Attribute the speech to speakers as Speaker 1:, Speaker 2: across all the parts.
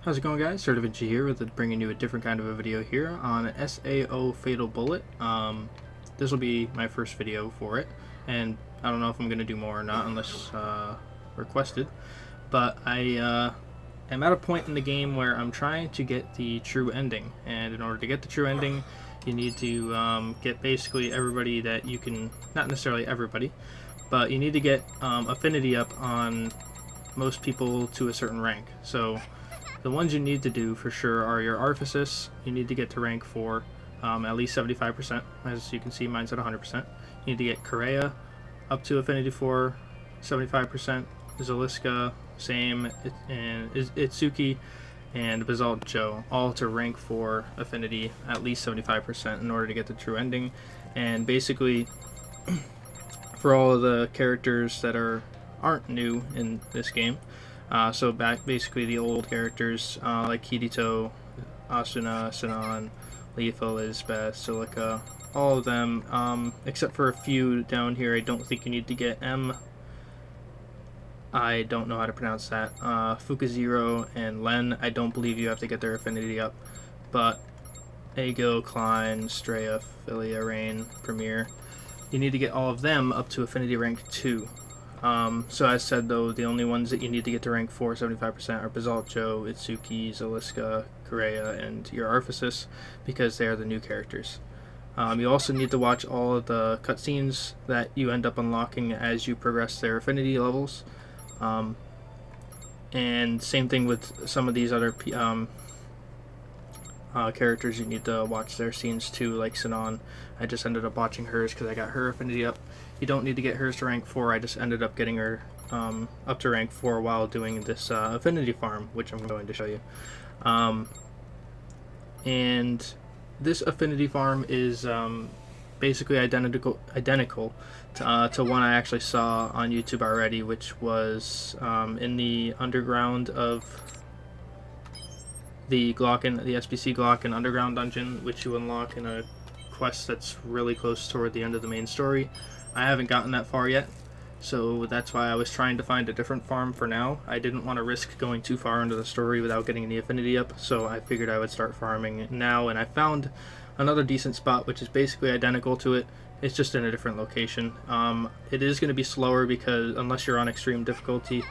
Speaker 1: How's it going, guys? Certivinci here with bringing you a different kind of a video here on SAO Fatal Bullet. This will be my first video for it, and I don't know if I'm going to do more or not unless requested, but I am at a point in the game where I'm trying to get the true ending, and in order to get the true ending you need to get basically everybody that you can, not necessarily everybody, but you need to get Affinity up on most people to a certain rank. So the ones you need to do for sure are your Artifices. You need to get to rank 4, at least 75%. As you can see, mine's at 100%. You need to get Correa up to Affinity 4, 75%. Zaliska, same, and Itsuki and Basalt Joe, all to rank 4 Affinity, at least 75% in order to get the true ending. And basically, for all of the characters that aren't new in this game, so basically the old characters like Kirito, Asuna, Sinon, Leaf, Elizabeth, Silica, all of them, except for a few down here. I don't think you need to get M. I don't know how to pronounce that. Fukuzero and Len, I don't believe you have to get their affinity up, but Ego, Klein, Straya, Philia, Rain, Premier, you need to get all of them up to affinity rank 2. So as said though, the only ones that you need to get to rank 4, 75% are Basalt Joe, Itsuki, Zaliska, Correa, and your Artifices, because they are the new characters. You also need to watch all of the cutscenes that you end up unlocking as you progress their affinity levels. And same thing with some of these other characters. You need to watch their scenes too, like Sinon. I just ended up watching hers because I got her affinity up. You don't need to get hers to rank 4. I just ended up getting her up to rank 4 while doing this affinity farm, which I'm going to show you. And this affinity farm is basically identical to one I actually saw on YouTube already, which was in the underground of the Glocken, the SBC Glocken underground dungeon, which you unlock in a quest that's really close toward the end of the main story. I haven't gotten that far yet, so that's why I was trying to find a different farm for now. I didn't want to risk going too far into the story without getting any affinity up, so I figured I would start farming now, and I found another decent spot which is basically identical to it. It's just in a different location. It is going to be slower because unless you're on extreme difficulty,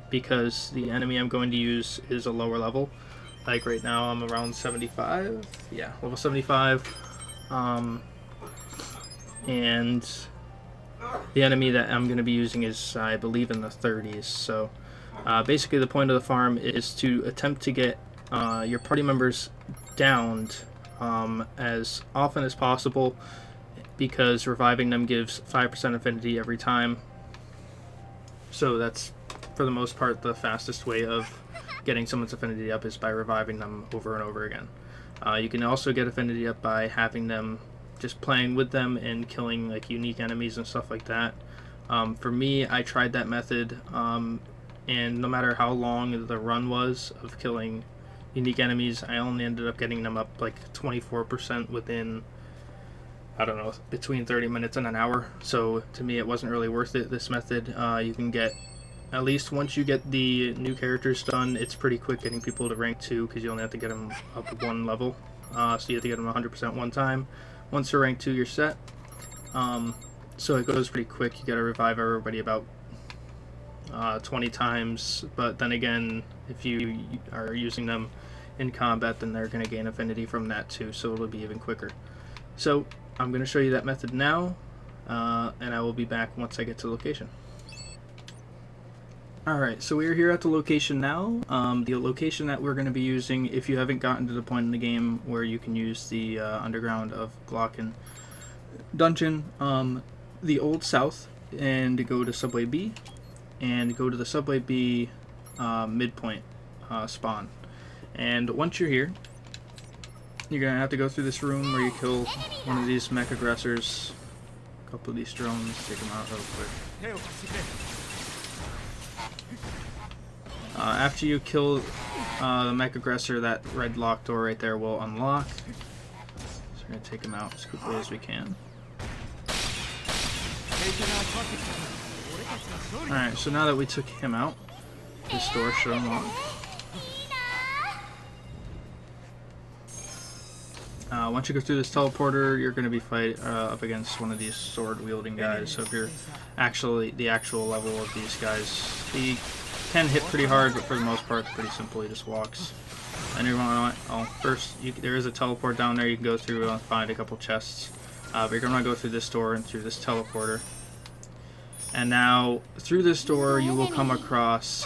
Speaker 1: because the enemy I'm going to use is a lower level. Like right now I'm around 75, yeah, level 75, and the enemy that I'm going to be using is, I believe, in the 30s. So basically the point of the farm is to attempt to get your party members downed as often as possible, because reviving them gives 5% affinity every time. So that's, for the most part, the fastest way of getting someone's affinity up is by reviving them over and over again. You can also get affinity up by having them just playing with them and killing like unique enemies and stuff like that. For me, I tried that method, and no matter how long the run was of killing unique enemies, I only ended up getting them up like 24% within, I don't know, between 30 minutes and an hour. So to me it wasn't really worth it, this method. You can get, at least once you get the new characters done, it's pretty quick getting people to rank 2, because you only have to get them up 1 level. So you have to get them 100% one time. Once you're rank 2, you're set. So it goes pretty quick. You gotta revive everybody about 20 times, but then again, if you are using them in combat, then they're going to gain affinity from that too, so it'll be even quicker. So I'm going to show you that method now, and I will be back once I get to the location. Alright, so we're here at the location now. The location that we're going to be using, if you haven't gotten to the point in the game where you can use the underground of Glocken dungeon, the Old South, and go to Subway B, and go to the Subway B midpoint spawn. And once you're here, you're going to have to go through this room where you kill one of these mech aggressors, a couple of these drones, take them out real quick. After you kill the mech aggressor, that red locked door right there will unlock. So we're going to take him out as quickly as we can. Alright, so now that we took him out, this door should unlock. Once you go through this teleporter, you're going to be up against one of these sword-wielding guys. So if you're actually the actual level of these guys, he can hit pretty hard, but for the most part, it's pretty simple. He just walks. And you're going to first, there is a teleport down there you can go through and find a couple chests. But you're going to go through this door and through this teleporter. And now, through this door, you will come across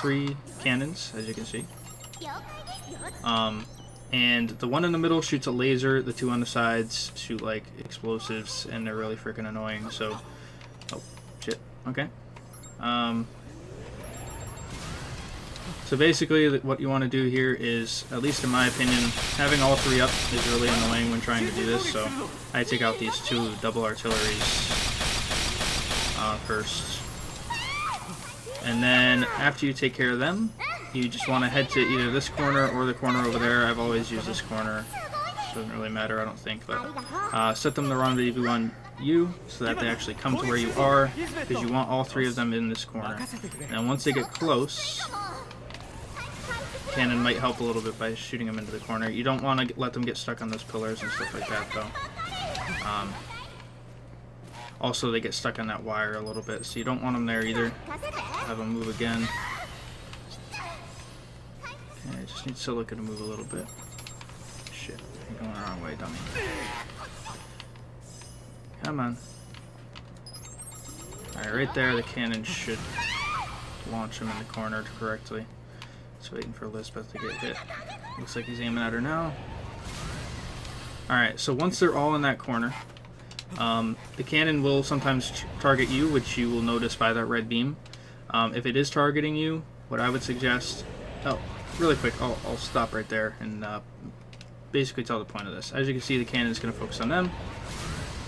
Speaker 1: 3 cannons, as you can see. And the one in the middle shoots a laser, the 2 on the sides shoot like explosives, and they're really freaking annoying, so... Oh, shit. Okay. So basically, what you want to do here is, at least in my opinion, having all 3 up is really annoying when trying to do this, so I take out these 2 double artilleries first. And then, after you take care of them, you just want to head to either this corner or the corner over there. I've always used this corner. It doesn't really matter, I don't think, but set them to rendezvous on you so that they actually come to where you are, because you want all 3 of them in this corner. And once they get close, cannon might help a little bit by shooting them into the corner. You don't want to let them get stuck on those pillars and stuff like that, though. Also, they get stuck on that wire a little bit, so you don't want them there either. Have them move again. Okay, I just need Silica to move a little bit. Shit, you're going the wrong way, dummy. Come on. Alright, right there, the cannon should launch him in the corner correctly. Just waiting for Elizabeth to get hit. Looks like he's aiming at her now. Alright, so once they're all in that corner, the cannon will sometimes target you, which you will notice by that red beam. If it is targeting you, what I would suggest... Oh, really quick, I'll stop right there and basically tell the point of this. As you can see, the cannon is going to focus on them.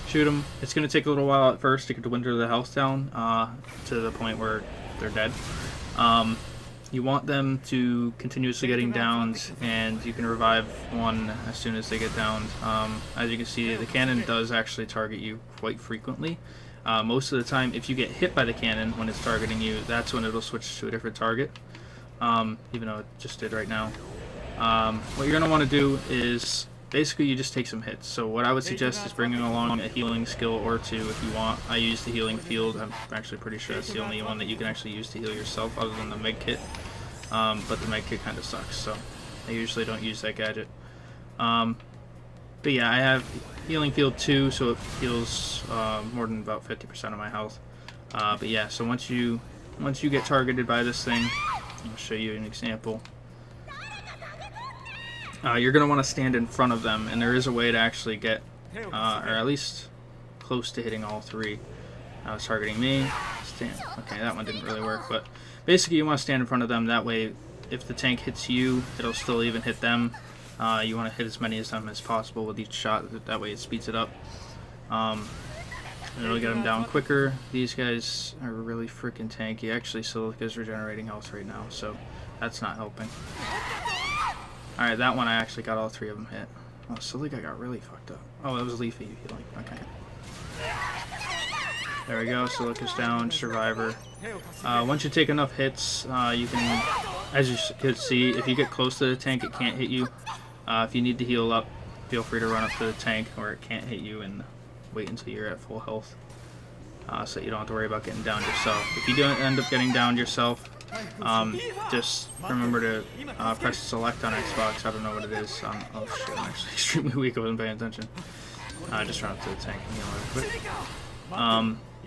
Speaker 1: Shoot them. It's going to take a little while at first to get the winter the health down to the point where they're dead. You want them to continuously getting downed, and you can revive one as soon as they get downed. As you can see, the cannon does actually target you quite frequently. Most of the time, if you get hit by the cannon when it's targeting you, that's when it'll switch to a different target, even though it just did right now. What you're going to want to do is, basically you just take some hits. So what I would suggest is bringing along a healing skill or 2 if you want. I use the healing field. I'm actually pretty sure that's the only one that you can actually use to heal yourself other than the med kit. But the med kit kind of sucks, so I usually don't use that gadget. But yeah, I have healing field 2, so it heals more than about 50% of my health. But yeah, so once you get targeted by this thing, I'll show you an example. You're going to want to stand in front of them, and there is a way to actually get, or at least close to hitting all 3. Now it's targeting me. Okay, that one didn't really work, but basically you want to stand in front of them. That way, if the tank hits you, it'll still even hit them. You want to hit as many of them as possible with each shot. That way it speeds it up. It'll get them down quicker. These guys are really freaking tanky. Actually, Silica's regenerating health right now, so that's not helping. Alright, that one I actually got all 3 of them hit. Oh, Silica got really fucked up. Oh, that was Leafy healing. Okay. There we go, Silica's down, Survivor. Once you take enough hits, you can, as you can see, if you get close to the tank, it can't hit you. If you need to heal up, feel free to run up to the tank where it can't hit you and wait until you're at full health. So you don't have to worry about getting downed yourself. If you don't end up getting downed yourself, just remember to press select on Xbox. I don't know what it is. Oh shit, I'm actually extremely weak. I wasn't paying attention. Just run up to the tank and heal real quick.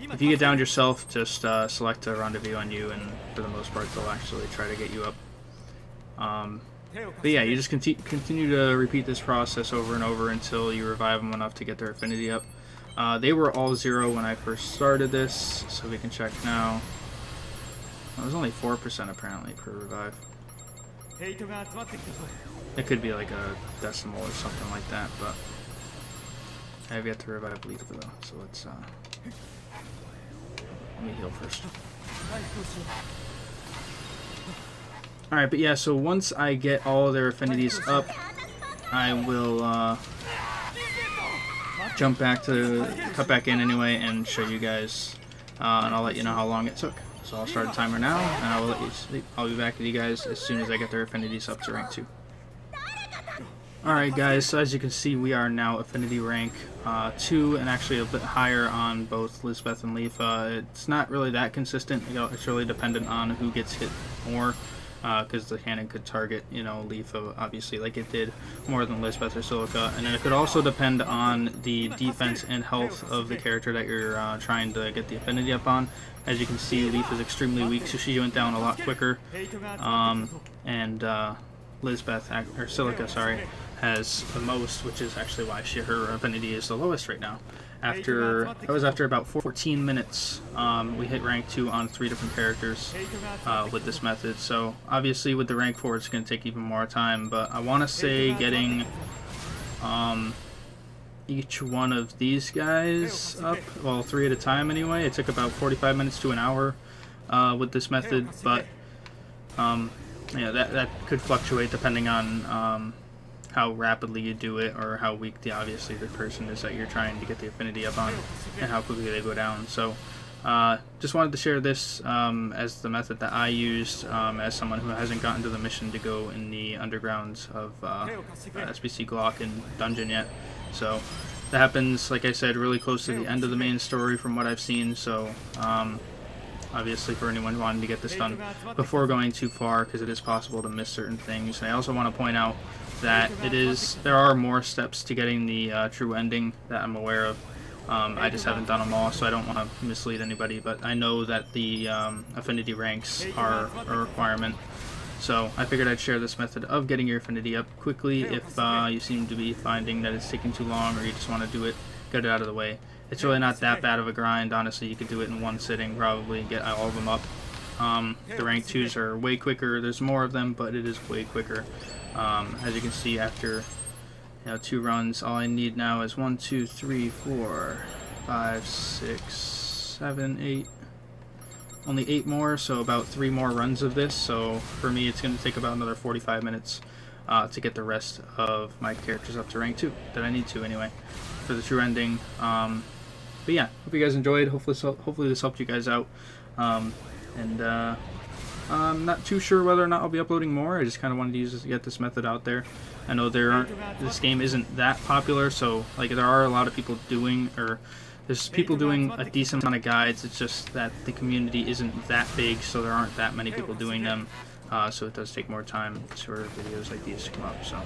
Speaker 1: If you get downed yourself, just select a rendezvous on you, and for the most part, they'll actually try to get you up. But yeah, you just continue to repeat this process over and over until you revive them enough to get their affinity up. They were all 0 when I first started this, so we can check now. It was only 4% apparently per revive. It could be like a decimal or something like that, but I have yet to revive Leaf though, so let's let me heal first. Alright, but yeah, so once I get all their affinities up, I will cut back in anyway and show you guys, and I'll let you know how long it took. So I'll start a timer now, and I will let you sleep. I'll be back with you guys as soon as I get their affinities up to rank 2. Alright guys, so as you can see we are now Affinity rank 2 and actually a bit higher on both Lisbeth and Leaf. It's not really that consistent, it's really dependent on who gets hit more, because the cannon could target, Leaf obviously like it did more than Lisbeth or Silica, and then it could also depend on the defense and health of the character that you're trying to get the Affinity up on. As you can see, Leaf is extremely weak, so she went down a lot quicker, and Lisbeth, or Silica, sorry, has the most, which is actually why her Affinity is the lowest right now. After about 14 minutes, we hit rank 2 on 3 different characters with this method. So obviously with the rank 4 it's going to take even more time, but I want to say getting each one of these guys up, well 3 at a time anyway, it took about 45 minutes to an hour with this method, but yeah, that could fluctuate depending on how rapidly you do it, or how weak obviously the person is that you're trying to get the Affinity up on, and how quickly they go down. So just wanted to share this as the method that I used as someone who hasn't gotten to the mission to go in the undergrounds of SBC Glock and Dungeon yet. So that happens, like I said, really close to the end of the main story from what I've seen, so obviously for anyone wanting to get this done before going too far, because it is possible to miss certain things. And I also want to point out that there are more steps to getting the true ending that I'm aware of. I just haven't done them all, so I don't want to mislead anybody, but I know that the Affinity ranks are a requirement. So I figured I'd share this method of getting your Affinity up quickly if you seem to be finding that it's taking too long, or you just want to do it, get it out of the way. It's really not that bad of a grind, honestly. You could do it in one sitting probably, get all of them up. The rank 2s are way quicker, there's more of them, but it is way quicker. As you can see, after 2 runs, all I need now is 1, 2, 3, 4, 5, 6, 7, 8. Only 8 more, so about 3 more runs of this. So for me, it's going to take about another 45 minutes to get the rest of my characters up to rank 2, that I need to anyway, for the true ending. But yeah, hope you guys enjoyed. Hopefully this helped you guys out. I'm not too sure whether or not I'll be uploading more. I just kind of wanted to get this method out there. I know this game isn't that popular, so like there are a lot of people doing, or there's people doing a decent amount of guides. It's just that the community isn't that big, so there aren't that many people doing them. So it does take more time for videos like these to come up. So.